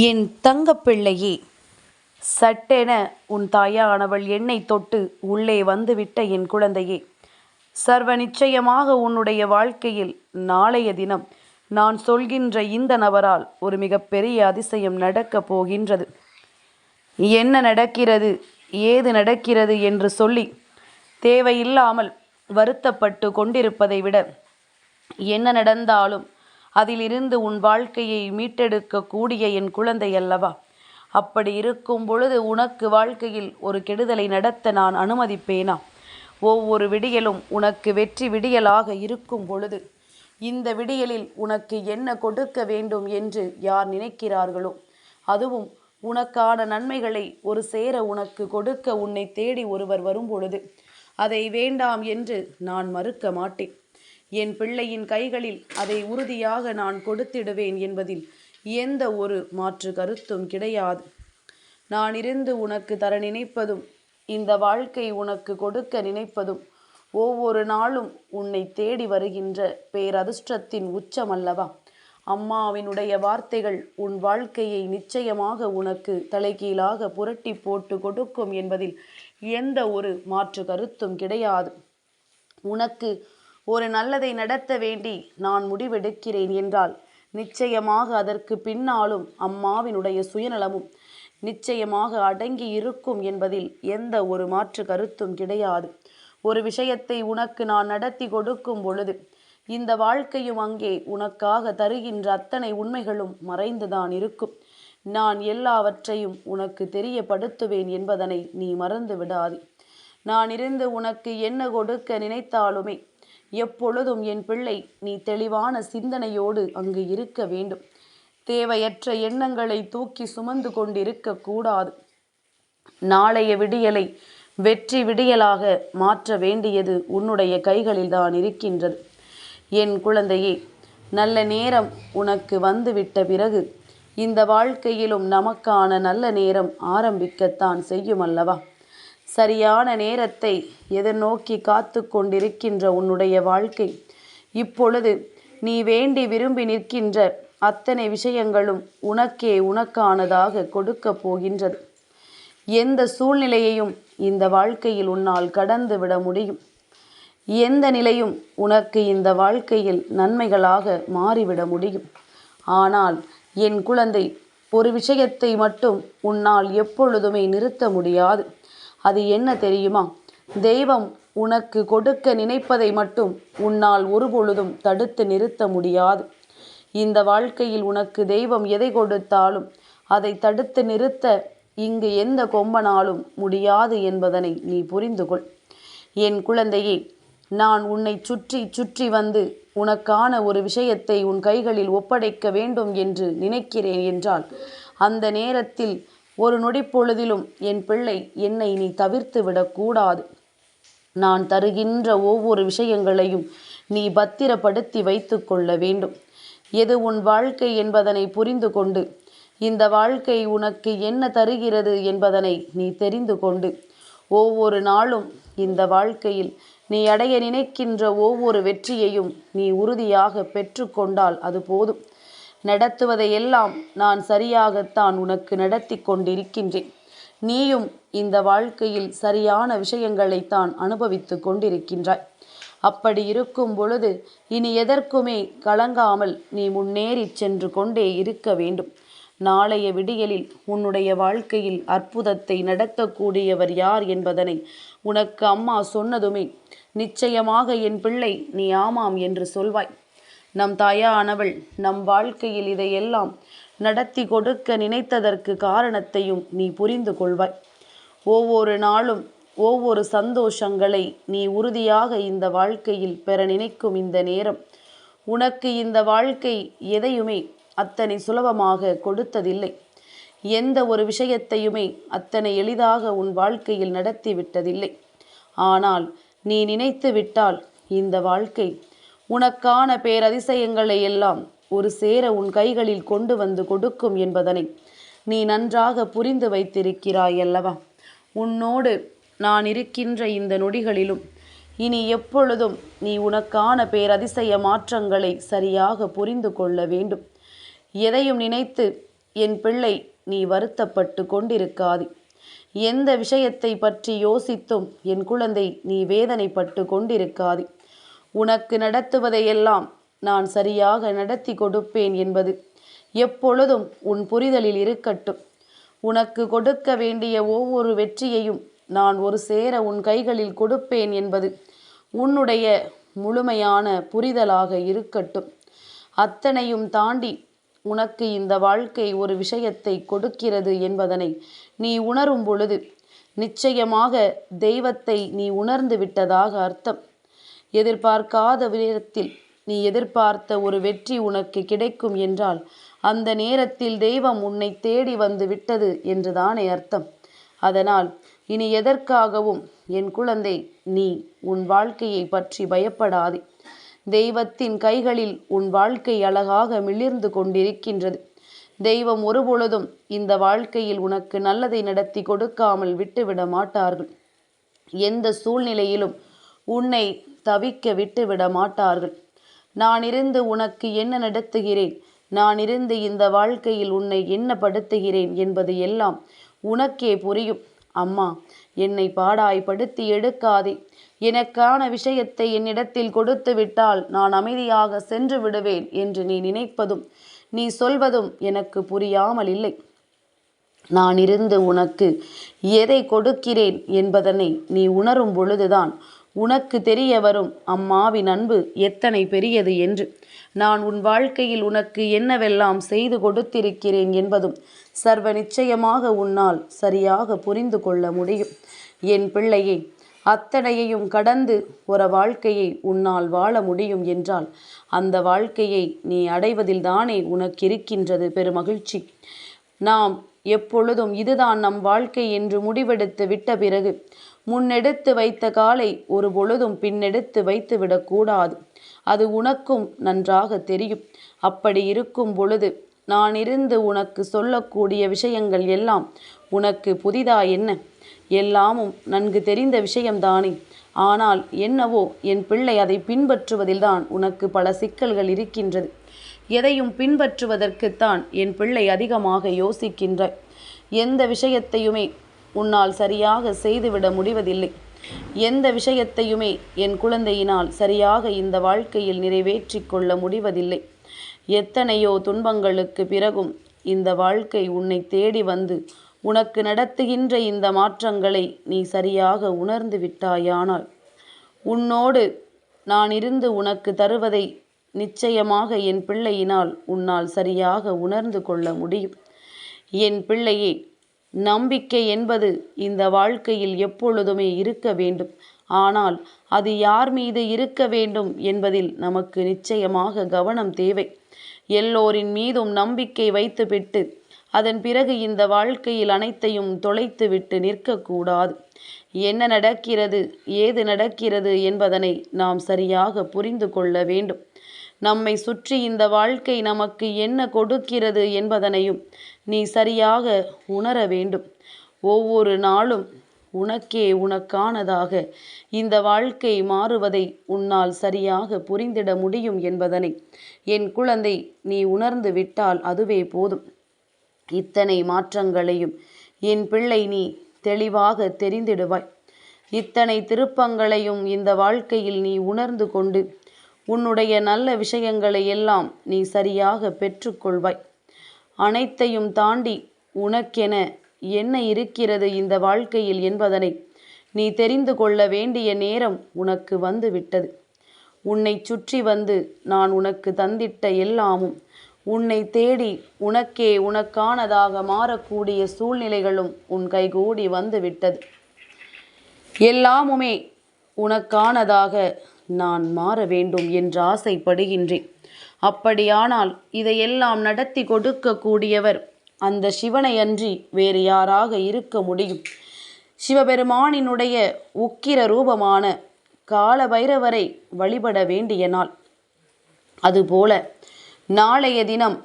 என் தங்கப்பிள்ளையே, சட்டென உன் தாயானவள் என்னை தொட்டு உள்ளே வந்துவிட்ட என் குழந்தையே, சர்வ நிச்சயமாக உன்னுடைய வாழ்க்கையில் நாளைய தினம் நான் சொல்கின்ற இந்த நபரால் ஒரு மிகப்பெரிய அதிசயம் நடக்கப் போகின்றது. என்ன நடக்கிறது, ஏது நடக்கிறது என்று சொல்லி தேவையில்லாமல் வருத்தப்பட்டு கொண்டிருப்பதை விட, என்ன நடந்தாலும் அதிலிருந்து உன் வாழ்க்கையை மீட்டெடுக்கக்கூடிய என் குழந்தை அல்லவா? அப்படி இருக்கும் பொழுது உனக்கு வாழ்க்கையில் ஒரு கெடுதலை நடத்த நான் அனுமதிப்பேனா? ஒவ்வொரு விடியலும் உனக்கு வெற்றி விடியலாக இருக்கும் பொழுது இந்த விடியலில் உனக்கு என்ன கொடுக்க வேண்டும் என்று யார் நினைக்கிறார்களோ, அதுவும் உனக்கான நன்மைகளை ஒரு சேர உனக்கு கொடுக்க உன்னை தேடி ஒருவர் வரும் பொழுது அதை வேண்டாம் என்று நான் மறுக்க மாட்டேன். என் பிள்ளையின் கைகளில் அதை உறுதியாக நான் கொடுத்திடுவேன் என்பதில் எந்த ஒரு மாற்று கருத்தும் கிடையாது. நான் இருந்து உனக்கு தர நினைப்பதும், இந்த வாழ்க்கை உனக்கு கொடுக்க நினைப்பதும் ஒவ்வொரு நாளும் உன்னை தேடி வருகின்ற பேரதிர்ஷ்டத்தின் உச்சமல்லவா? அம்மாவினுடைய வார்த்தைகள் உன் வாழ்க்கையை நிச்சயமாக உனக்கு தலைகீழாக புரட்டி போட்டு கொடுக்கும் என்பதில் எந்த ஒரு மாற்று கருத்தும் கிடையாது. உனக்கு ஒரு நல்லதை நடத்த வேண்டி நான் முடிவெடுக்கிறேன் என்றால் நிச்சயமாக அதற்கு பின்னாலும் அம்மாவினுடைய சுயநலமும் நிச்சயமாக அடங்கி இருக்கும் என்பதில் எந்த ஒரு மாற்று கருத்தும் கிடையாது. ஒரு விஷயத்தை உனக்கு நான் நடத்தி கொடுக்கும் பொழுது இந்த வாழ்க்கையும் அங்கே உனக்காக தருகின்ற அத்தனை உண்மைகளும் மறைந்துதான் இருக்கும். நான் எல்லாவற்றையும் உனக்கு தெரியப்படுத்துவேன் என்பதனை நீ மறந்து விடாதே. நான் இருந்து உனக்கு என்ன கொடுக்க நினைத்தாலுமே எப்பொழுதும் என் பிள்ளை நீ தெளிவான சிந்தனையோடு அங்கு இருக்க வேண்டும். தேவையற்ற எண்ணங்களை தூக்கி சுமந்து கொண்டிருக்க கூடாது. நாளைய விடியலை வெற்றி விடியலாக மாற்ற வேண்டியது உன்னுடைய கைகளில் தான் இருக்கின்றது. என் குழந்தையே, நல்ல நேரம் உனக்கு வந்துவிட்ட பிறகு இந்த வாழ்க்கையிலும் நமக்கான நல்ல நேரம் ஆரம்பிக்கத்தான் செய்யும் அல்லவா? சரியான நேரத்தை எதிர்நோக்கி காத்து கொண்டிருக்கின்ற உன்னுடைய வாழ்க்கை இப்பொழுது நீ வேண்டி விரும்பி நிற்கின்ற அத்தனை விஷயங்களும் உனக்கானதாக கொடுக்க போகின்றது. எந்த சூழ்நிலையையும் இந்த வாழ்க்கையில் உன்னால் கடந்து விட முடியும். எந்த நிலையும் உனக்கு இந்த வாழ்க்கையில் நன்மைகளாக மாறிவிட முடியும். ஆனால் என் குழந்தை, ஒரு விஷயத்தை மட்டும் உன்னால் எப்பொழுதுமே நிறுத்த முடியாது. அது என்ன தெரியுமா? தெய்வம் உனக்கு கொடுக்க நினைப்பதை மட்டும் உன்னால் ஒருபொழுதும் தடுத்து நிறுத்த முடியாது. இந்த வாழ்க்கையில் உனக்கு தெய்வம் எதை கொடுத்தாலும் அதை தடுத்து நிறுத்த இங்கு எந்த கொம்பனாலும் முடியாது என்பதனை நீ புரிந்து கொள். என் குழந்தையே, நான் உன்னை சுற்றி சுற்றி வந்து உனக்கான ஒரு விஷயத்தை உன் கைகளில் ஒப்படைக்க வேண்டும் என்று நினைக்கிறேன் என்றால் அந்த நேரத்தில் ஒரு நொடிப்பொழுதிலும் என் பிள்ளை என்னை நீ தவிர்த்து விடக்கூடாது. நான் தருகின்ற ஒவ்வொரு விஷயங்களையும் நீ பத்திரப்படுத்தி வைத்து கொள்ள வேண்டும். எது உன் வாழ்க்கை என்பதனை புரிந்து கொண்டு, இந்த வாழ்க்கை உனக்கு என்ன தருகிறது என்பதனை நீ தெரிந்து கொண்டு, ஒவ்வொரு நாளும் இந்த வாழ்க்கையில் நீ அடைய நினைக்கின்ற ஒவ்வொரு வெற்றியையும் நீ உறுதியாக பெற்று கொண்டால் அது போதும். நடத்துவதையெல்லாம் நான் சரியாகத்தான் உனக்கு நடத்தி கொண்டிருக்கின்றேன். நீயும் இந்த வாழ்க்கையில் சரியான விஷயங்களைத்தான் அனுபவித்து கொண்டிருக்கின்றாய். அப்படி இருக்கும் பொழுது இனி எதற்குமே கலங்காமல் நீ முன்னேறி சென்று கொண்டே இருக்க வேண்டும். நாளைய விடியலில் உன்னுடைய வாழ்க்கையில் அற்புதத்தை நடத்தக்கூடியவர் யார் என்பதனை உனக்கு அம்மா சொன்னதுமே நிச்சயமாக என் பிள்ளை நீ ஆமாம் என்று சொல்வாய். நம் தாயானவள் நம் வாழ்க்கையில் இதையெல்லாம் நடத்தி கொடுக்க நினைத்ததற்கு காரணத்தையும் நீ புரிந்து கொள்வாய். ஒவ்வொரு நாளும் ஒவ்வொரு சந்தோஷங்களை நீ உறுதியாக இந்த வாழ்க்கையில் பெற நினைக்கும் இந்த நேரம், உனக்கு இந்த வாழ்க்கை எதையுமே அத்தனை சுலபமாக கொடுத்ததில்லை. எந்த ஒரு விஷயத்தையுமே அத்தனை எளிதாக உன் வாழ்க்கையில் நடத்தி விட்டதில்லை. ஆனால் நீ நினைத்து விட்டால் இந்த வாழ்க்கை உனக்கான பேரதிசயங்களை எல்லாம் ஒரு சேர உன் கைகளில் கொண்டு வந்து கொடுக்கும் என்பதனை நீ நன்றாக புரிந்து வைத்திருக்கிறாய் அல்லவா? உன்னோடு நான் இருக்கின்ற இந்த நொடிகளிலும் இனி எப்பொழுதும் நீ உனக்கான பேரதிசய மாற்றங்களை சரியாக புரிந்து கொள்ள வேண்டும். எதையும் நினைத்து என் பிள்ளை, நீ வருத்தப்பட்டு கொண்டிருக்காதே. எந்த விஷயத்தை பற்றி யோசித்தும் என் குழந்தை நீ வேதனைப்பட்டு கொண்டிருக்காதே. உனக்கு நடத்துவதையெல்லாம் நான் சரியாக நடத்தி கொடுப்பேன் என்பது எப்பொழுதும் உன் புரிதலில் இருக்கட்டும். உனக்கு கொடுக்க வேண்டிய ஒவ்வொரு வெற்றியையும் நான் ஒரு சேர உன் கைகளில் கொடுப்பேன் என்பது உன்னுடைய முழுமையான புரிதலாக இருக்கட்டும். அத்தனையும் தாண்டி உனக்கு இந்த வாழ்க்கை ஒரு விஷயத்தை கொடுக்கிறது என்பதனை நீ உணரும் பொழுது நிச்சயமாக தெய்வத்தை நீ உணர்ந்து விட்டதாக அர்த்தம். எதிர்பார்க்காத நேரத்தில் நீ எதிர்பார்த்த ஒரு வெற்றி உனக்கு கிடைக்கும் என்றால் அந்த நேரத்தில் தெய்வம் உன்னை தேடி வந்து விட்டது என்றுதானே அர்த்தம். அதனால் இனி எதற்காகவும் என் குழந்தை நீ உன் வாழ்க்கையை பற்றி பயப்படாதே. தெய்வத்தின் கைகளில் உன் வாழ்க்கை அழகாக மிளிர்ந்து கொண்டிருக்கின்றது. தெய்வம் ஒருபொழுதும் இந்த வாழ்க்கையில் உனக்கு நல்லதை நடத்தி கொடுக்காமல் விட்டுவிட மாட்டார்கள். எந்த சூழ்நிலையிலும் உன்னை தவிக்க விட்டுவிட மாட்டார்கள். நான் இருந்து உனக்கு என்ன நடத்துகிறேன், நான் இருந்து இந்த வாழ்க்கையில் உன்னை என்ன படுத்துகிறேன் என்பது எல்லாம் உனக்கே புரியும். அம்மா, என்னை பாடாய்படுத்தி எடுக்காதே. எனக்கான விஷயத்தை என்னிடத்தில் கொடுத்து விட்டால் நான் அமைதியாக சென்று விடுவேன் என்று நீ நினைப்பதும் நீ சொல்வதும் எனக்கு புரியாமல் இல்லை. நான் இருந்து உனக்கு எதை கொடுக்கிறேன் என்பதனை நீ உணரும் பொழுதுதான் உனக்கு தெரிய வரும் அம்மாவின் அன்பு எத்தனை பெரியது என்று. நான் உன் வாழ்க்கையில் உனக்கு என்னவெல்லாம் செய்து கொடுத்திருக்கிறேன் என்பதும் சர்வ நிச்சயமாக உன்னால் சரியாக புரிந்து கொள்ள முடியும். என் பிள்ளையே, அத்தனையையும் கடந்து ஒரு வாழ்க்கையை உன்னால் வாழ முடியும் என்றால் அந்த வாழ்க்கையை நீ அடைவதில் தானே உனக்கு இருக்கின்றது பெருமகிழ்ச்சி. நாம் எப்பொழுதும் இதுதான் நம் வாழ்க்கை என்று முடிவெடுத்து விட்ட பிறகு முன்னெடுத்து வைத்த காலை ஒரு பொழுதும் பின்னெடுத்து வைத்து விடக்கூடாது. அது உனக்கும் நன்றாக தெரியும். அப்படி இருக்கும் பொழுது நான் இருந்து உனக்கு சொல்லக்கூடிய விஷயங்கள் எல்லாம் உனக்கு புதிதா என்ன? எல்லாமும் நன்கு தெரிந்த விஷயம்தானே. ஆனால் என்னவோ என் பிள்ளை, அதை பின்பற்றுவதில்தான் உனக்கு பல சிக்கல்கள் இருக்கின்றது. எதையும் பின்பற்றுவதற்குத்தான் என் பிள்ளை அதிகமாக யோசிக்கின்றாய். எந்த விஷயத்தையுமே உன்னால் சரியாக செய்துவிட முடிவதில்லை. எந்த விஷயத்தையுமே என் குழந்தையினால் சரியாக இந்த வாழ்க்கையில் நிறைவேற்றி கொள்ள முடிவதில்லை. எத்தனையோ துன்பங்களுக்கு பிறகும் இந்த வாழ்க்கை உன்னை தேடி வந்து உனக்கு நடத்துகின்ற இந்த மாற்றங்களை நீ சரியாக உணர்ந்து விட்டாயானால் உன்னோடு நான் இருந்து உனக்கு தருவதை நிச்சயமாக என் பிள்ளையினால் உன்னால் சரியாக உணர்ந்து கொள்ள முடியும். என் பிள்ளையே, நம்பிக்கை என்பது இந்த வாழ்க்கையில் எப்பொழுதுமே இருக்க வேண்டும். ஆனால் அது யார் மீது இருக்க வேண்டும் என்பதில் நமக்கு நிச்சயமாக கவனம் தேவை. எல்லோரின் மீதும் நம்பிக்கை வைத்துவிட்டு அதன் பிறகு இந்த வாழ்க்கையில் அனைத்தையும் தொலைத்துவிட்டு நிற்கக்கூடாது. என்ன நடக்கிறது, ஏது நடக்கிறது என்பதனை நாம் சரியாக புரிந்து கொள்ள வேண்டும். நம்மை சுற்றி இந்த வாழ்க்கை நமக்கு என்ன கொடுக்கிறது என்பதனையும் நீ சரியாக உணர வேண்டும். ஒவ்வொரு நாளும் உனக்கே உனக்கானதாக இந்த வாழ்க்கை மாறுவதை உன்னால் சரியாக புரிந்திட முடியும் என்பதனை என் குழந்தை நீ உணர்ந்து விட்டால் அதுவே போதும். இத்தனை மாற்றங்களையும் என் பிள்ளை நீ தெளிவாக தெரிந்திடுவாய். இத்தனை திருப்பங்களையும் இந்த வாழ்க்கையில் நீ உணர்ந்து கொண்டு உன்னுடைய நல்ல விஷயங்களை எல்லாம் நீ சரியாக பெற்றுக்கொள்வாய். அனைத்தையும் தாண்டி உனக்கென என்ன இருக்கிறது இந்த வாழ்க்கையில் என்பதனை நீ தெரிந்து கொள்ள வேண்டிய நேரம் உனக்கு வந்து விட்டது. உன்னை சுற்றி வந்து நான் உனக்கு தந்திட்ட எல்லாமும் உன்னை தேடி உனக்கே உனக்கானதாக மாறக்கூடிய சூழ்நிலைகளும் உன் கைகூடி வந்து விட்டது. எல்லாமுமே உனக்கானதாக நான் மாற வேண்டும் என்று ஆசைப்படுகின்றேன். அப்படியானால் இதையெல்லாம் நடத்தி கொடுக்கக்கூடியவர் அந்த சிவனை அன்றி வேறு யாராக இருக்க முடியும்? சிவபெருமானினுடைய உக்கிர ரூபமான கால பைரவரை வழிபட வேண்டிய நாள். அதுபோல நாளைய தினம்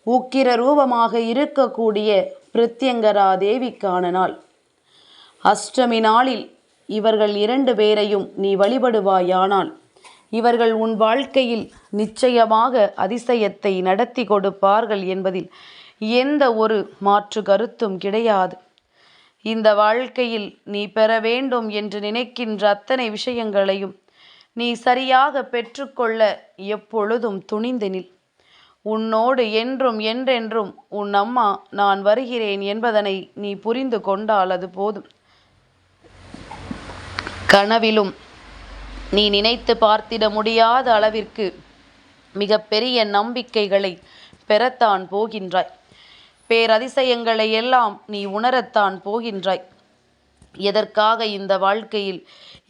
உக்கிர ரூபமாக இருக்கக்கூடிய பிரித்யங்கரா தேவிக்கான நாள். அஷ்டமி நாளில் இவர்கள் 2 பேரையும் நீ வழிபடுவாயானால் இவர்கள் உன் வாழ்க்கையில் நிச்சயமாக அதிசயத்தை நடத்தி கொடுப்பார்கள் என்பதில் எந்த ஒரு மாற்று கருத்தும் கிடையாது. இந்த வாழ்க்கையில் நீ பெற வேண்டும் என்று நினைக்கின்ற அத்தனை விஷயங்களையும் நீ சரியாக பெற்றுக்கொள்ள எப்பொழுதும் துணிந்து நில். உன்னோடு என்றும் என்றென்றும் உன் அம்மா நான் வருகிறேன் என்பதனை நீ புரிந்து கொண்டால் அது போதும். கனவிலும் நீ நினைத்து பார்த்திட முடியாத அளவிற்கு மிகப்பெரிய நம்பிக்கைகளை பெறத்தான் போகின்றாய். பேரதிசயங்களை எல்லாம் நீ உணரத்தான் போகின்றாய். எதற்காக இந்த வாழ்க்கையில்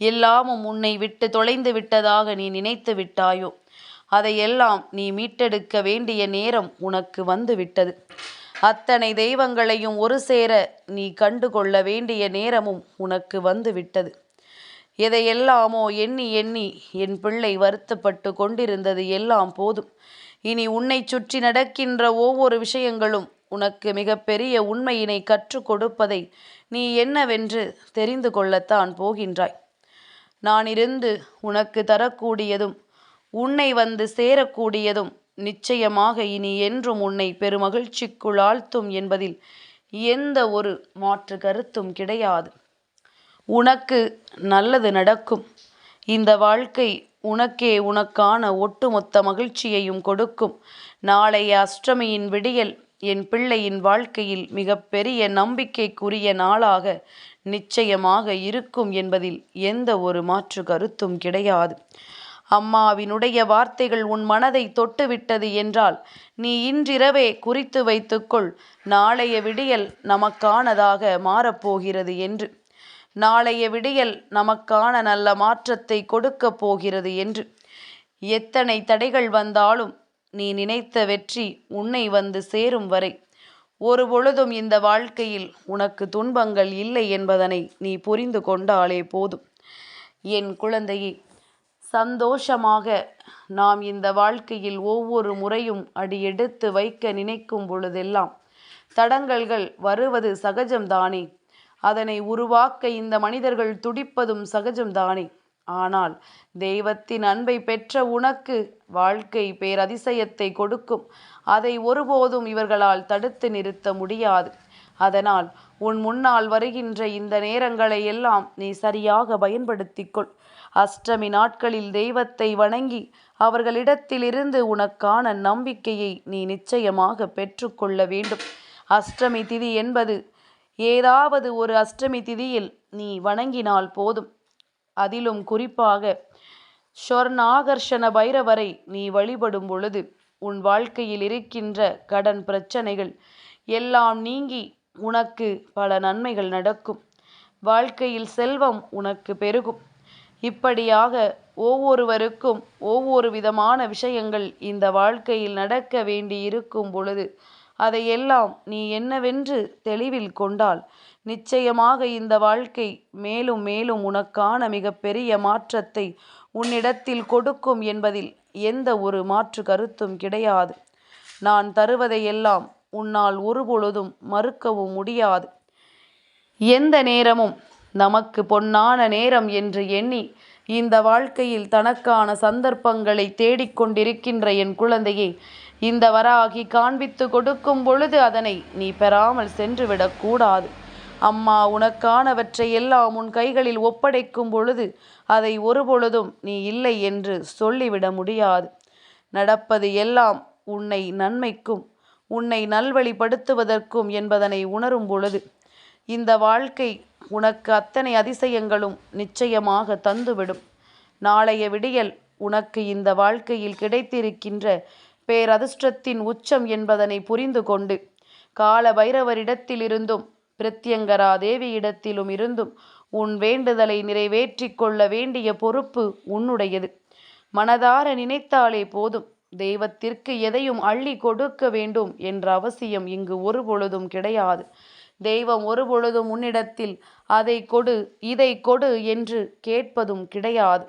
எல்லாமும் உன்னை விட்டு தொலைந்து விட்டதாக நீ நினைத்து விட்டாயோ அதையெல்லாம் நீ மீட்டெடுக்க வேண்டிய நேரம் உனக்கு வந்து விட்டது. அத்தனை தெய்வங்களையும் ஒரு சேர நீ கண்டு கொள்ள வேண்டிய நேரமும் உனக்கு வந்து விட்டது. எதையெல்லாமோ எண்ணி எண்ணி என் பிள்ளை வருத்தப்பட்டு கொண்டிருந்தது எல்லாம் போதும். இனி உன்னை சுற்றி நடக்கின்ற ஒவ்வொரு விஷயங்களும் உனக்கு மிகப்பெரிய உண்மையினை கற்றுக் கொடுப்பதை நீ என்னவென்று தெரிந்து கொள்ளத்தான் போகின்றாய். நான் இருந்து உனக்கு தரக்கூடியதும் உன்னை வந்து சேரக்கூடியதும் நிச்சயமாக இனி என்றும் உன்னை பெருமகிழ்ச்சிக்குள் ஆழ்த்தும் என்பதில் எந்த ஒரு மாற்று கருத்தும் கிடையாது. உனக்கு நல்லது நடக்கும். இந்த வாழ்க்கை உனக்கே உனக்கான ஒட்டுமொத்த மகிழ்ச்சியையும் கொடுக்கும். நாளைய அஷ்டமியின் விடியல் என் பிள்ளையின் வாழ்க்கையில் மிகப்பெரிய நம்பிக்கைக்குரிய நாளாக நிச்சயமாக இருக்கும் என்பதில் எந்த ஒரு மாற்று கருத்தும் கிடையாது. அம்மாவினுடைய வார்த்தைகள் உன் மனதை தொட்டுவிட்டது என்றால் நீ இன்றிரவே குறித்து வைத்துக்கொள், நாளைய விடியல் நமக்கானதாக மாறப்போகிறது என்று. நாளைய விடியல் நமக்கான நல்ல மாற்றத்தை கொடுக்கப் போகிறது என்று. எத்தனை தடைகள் வந்தாலும் நீ நினைத்த வெற்றி உன்னை வந்து சேரும் வரை ஒரு பொழுதும் இந்த வாழ்க்கையில் உனக்கு துன்பங்கள் இல்லை என்பதனை நீ புரிந்து கொண்டாலே போதும். என் குழந்தையே, சந்தோஷமாக நாம் இந்த வாழ்க்கையில் ஒவ்வொரு முறையும் அடியெடுத்து வைக்க நினைக்கும் பொழுதெல்லாம் தடங்கல்கள் வருவது சகஜம்தானே. அதனை உருவாக்க இந்த மனிதர்கள் துடிப்பதும் சகஜம்தானே. ஆனால் தெய்வத்தின் அன்பை பெற்ற உனக்கு வாழ்க்கை பேரதிசயத்தை கொடுக்கும். அதை ஒருபோதும் இவர்களால் தடுத்து நிறுத்த முடியாது. அதனால் உன் முன்னால் வருகின்ற இந்த நேரங்களை எல்லாம் நீ சரியாக பயன்படுத்திக்கொள். அஷ்டமி நாட்களில் தெய்வத்தை வணங்கி அவர்களிடத்திலிருந்து உனக்கான நம்பிக்கையை நீ நிச்சயமாக பெற்றுக்கொள்ள வேண்டும். அஷ்டமி திதி என்பது ஏதாவது ஒரு அஷ்டமி திதியில் நீ வணங்கினால் போதும். அதிலும் குறிப்பாக சொர்ணாகர்ஷண பைரவரை நீ வழிபடும் பொழுது உன் வாழ்க்கையில் இருக்கின்ற கடன் பிரச்சனைகள் எல்லாம் நீங்கி உனக்கு பல நன்மைகள் நடக்கும். வாழ்க்கையில் செல்வம் உனக்கு பெருகும். இப்படியாக ஒவ்வொருவருக்கும் ஒவ்வொரு விதமான விஷயங்கள் இந்த வாழ்க்கையில் நடக்க வேண்டி இருக்கும் பொழுது அதையெல்லாம் நீ என்னவென்று தெளிவில் கொண்டால் நிச்சயமாக இந்த வாழ்க்கை மேலும் மேலும் உனக்கான மிகப்பெரிய மாற்றத்தை உன்னிடத்தில் கொடுக்கும் என்பதில் எந்த ஒரு மாற்று கருத்தும் கிடையாது. நான் தருவதையெல்லாம் உன்னால் ஒருபொழுதும் மறுக்கவும் முடியாது. எந்த நேரமும் நமக்கு பொன்னான நேரம் என்று எண்ணி இந்த வாழ்க்கையில் தனக்கான சந்தர்ப்பங்களை தேடிக்கொண்டிருக்கின்ற என் குழந்தையே, இந்த வராகி காண்பித்து கொடுக்கும் பொழுது அதனை நீ பெறாமல் சென்றுவிடக்கூடாது. அம்மா உனக்கானவற்றை எல்லாம் உன் கைகளில் ஒப்படைக்கும் பொழுது அதை ஒருபொழுதும் நீ இல்லை என்று சொல்லிவிட முடியாது. நடப்பது எல்லாம் உன்னை நன்மைக்கும் உன்னை நல்வழிப்படுத்துவதற்கும் என்பதனை உணரும் பொழுது இந்த வாழ்க்கை உனக்கு அத்தனை அதிசயங்களும் நிச்சயமாக தந்துவிடும். நாளைய விடியல் உனக்கு இந்த வாழ்க்கையில் கிடைத்திருக்கின்ற பேரதிர்ஷ்டத்தின் உச்சம் என்பதனை புரிந்து கொண்டு கால பைரவரிடத்திலிருந்தும் பிரத்யங்கரா தேவியிடத்திலும் இருந்தும் உன் வேண்டுதலை நிறைவேற்றி கொள்ள வேண்டிய பொறுப்பு உன்னுடையது. மனதார நினைத்தாலே போதும். தெய்வத்திற்கு எதையும் அள்ளி கொடுக்க வேண்டும் என்ற அவசியம் இங்கு ஒரு பொழுதும் கிடையாது. தெய்வம் ஒரு பொழுதும் உன்னிடத்தில் அதை கொடு இதை கொடு என்று கேட்பதும் கிடையாது.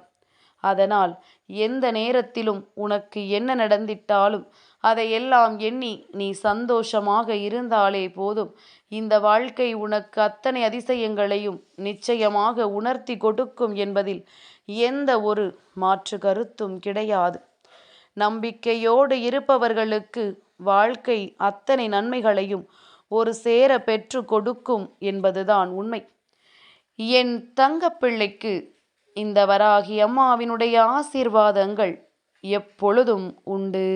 அதனால் எந்த நேரத்திலும் உனக்கு என்ன நடந்திட்டாலும் அதையெல்லாம் எண்ணி நீ சந்தோஷமாக இருந்தாலே போதும். இந்த வாழ்க்கை உனக்கு அத்தனை அதிசயங்களையும் நிச்சயமாக உணர்த்தி கொடுக்கும் என்பதில் எந்த ஒரு மாற்று கருத்தும் கிடையாது. நம்பிக்கையோடு இருப்பவர்களுக்கு வாழ்க்கை அத்தனை நன்மைகளையும் ஒரு சேர பெற்று கொடுக்கும் என்பதுதான் உண்மை. என் தங்கப்பிள்ளைக்கு இந்த வராகி அம்மாவினுடைய ஆசீர்வாதங்கள் எப்பொழுதும் உண்டு.